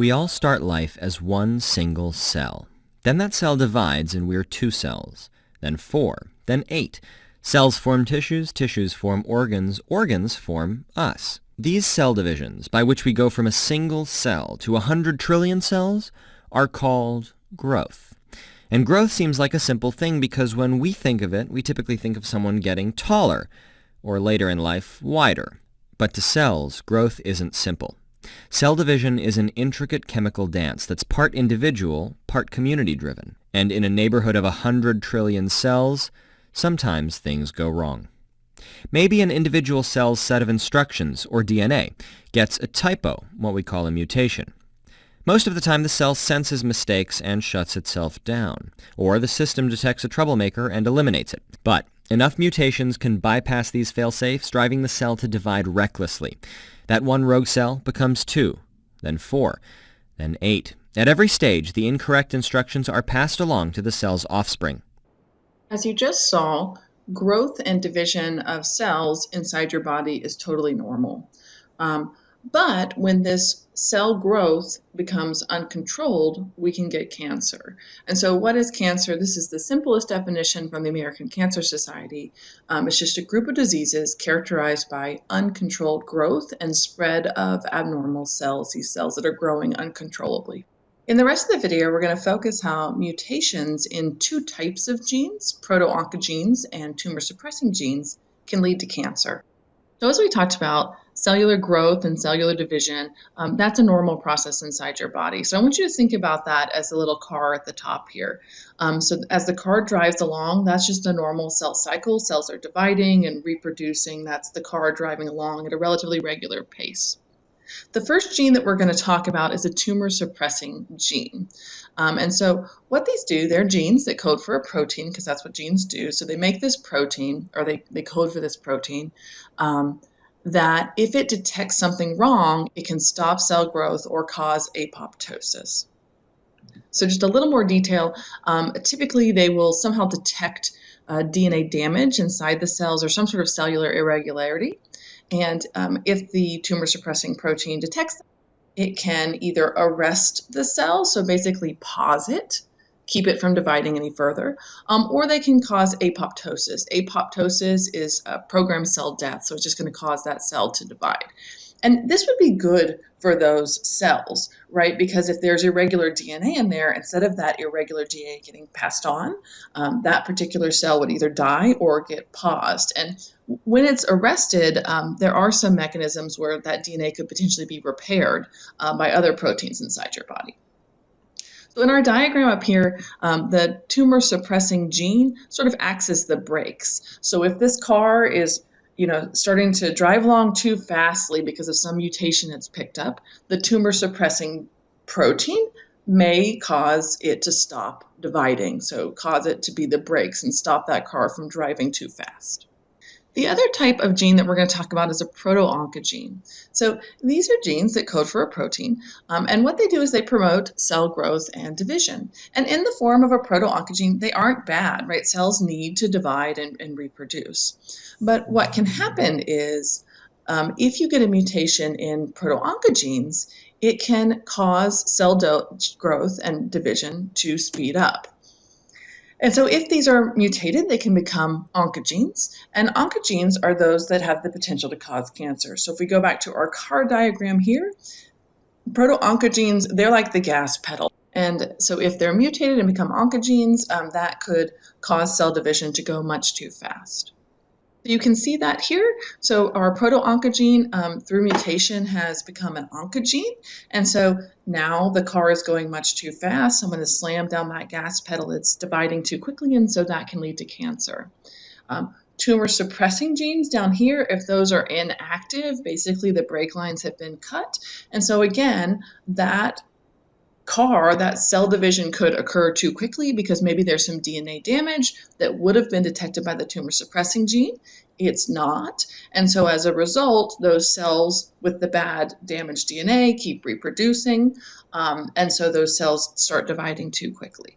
We all start life as one single cell. Then that cell divides and we're 2 cells, then 4, then 8. Cells form tissues, tissues form organs, organs form us. These cell divisions, by which we go from a single cell to 100 trillion cells, are called growth. And growth seems like a simple thing because when we think of it, we typically think of someone getting taller, or later in life, wider. But to cells, growth isn't simple. Cell division is an intricate chemical dance that's part individual, part community-driven. And in a neighborhood of 100 trillion cells, sometimes things go wrong. Maybe an individual cell's set of instructions, or DNA, gets a typo, what we call a mutation. Most of the time the cell senses mistakes and shuts itself down, or the system detects a troublemaker and eliminates it. But enough mutations can bypass these fail-safes, driving the cell to divide recklessly. That one rogue cell becomes 2, then 4, then 8. At every stage, the incorrect instructions are passed along to the cell's offspring. As you just saw, growth and division of cells inside your body is totally normal. But when this cell growth becomes uncontrolled, we can get cancer. And so what is cancer? This is the simplest definition from the American Cancer Society. It's just a group of diseases characterized by uncontrolled growth and spread of abnormal cells, these cells that are growing uncontrollably. In the rest of the video, we're going to focus how mutations in 2 types of genes, proto-oncogenes and tumor-suppressing genes, can lead to cancer. So as we talked about, cellular growth and cellular division, that's a normal process inside your body. So I want you to think about that as a little car at the top here. So as the car drives along, that's just a normal cell cycle. Cells are dividing and reproducing. That's the car driving along at a relatively regular pace. The first gene that we're going to talk about is a tumor-suppressing gene. And so what these do, they're genes that code for a protein, because that's what genes do. So they make this protein, or they code for this protein, that if it detects something wrong, it can stop cell growth or cause apoptosis. So just a little more detail, typically they will somehow detect DNA damage inside the cells or some sort of cellular irregularity. And if the tumor-suppressing protein detects that, it can either arrest the cell, so basically pause it, keep it from dividing any further, or they can cause apoptosis. Apoptosis is programmed cell death, so it's just going to cause that cell to divide. And this would be good for those cells, right? Because if there's irregular DNA in there, instead of that irregular DNA getting passed on, that particular cell would either die or get paused. And when it's arrested, there are some mechanisms where that DNA could potentially be repaired by other proteins inside your body. So in our diagram up here, the tumor-suppressing gene sort of acts as the brakes. So if this car is starting to drive along too fastly because of some mutation it's picked up, the tumor-suppressing protein may cause it to stop dividing, so cause it to be the brakes and stop that car from driving too fast. The other type of gene that we're going to talk about is a proto-oncogene. So these are genes that code for a protein, and what they do is they promote cell growth and division. And in the form of a proto-oncogene, they aren't bad, right? Cells need to divide and reproduce. But what can happen is if you get a mutation in proto-oncogenes, it can cause cell growth and division to speed up. And so if these are mutated, they can become oncogenes, and oncogenes are those that have the potential to cause cancer. So if we go back to our car diagram here, proto-oncogenes, they're like the gas pedal. And so if they're mutated and become oncogenes, that could cause cell division to go much too fast. You can see that here. So our proto-oncogene through mutation has become an oncogene. And so now the car is going much too fast. I'm going to slam down that gas pedal. It's dividing too quickly, and so that can lead to cancer. Tumor-suppressing genes down here, if those are inactive, basically the brake lines have been cut. And so again, that cell division could occur too quickly because maybe there's some DNA damage that would have been detected by the tumor-suppressing gene. It's not. And so as a result, those cells with the bad damaged DNA keep reproducing, and so those cells start dividing too quickly.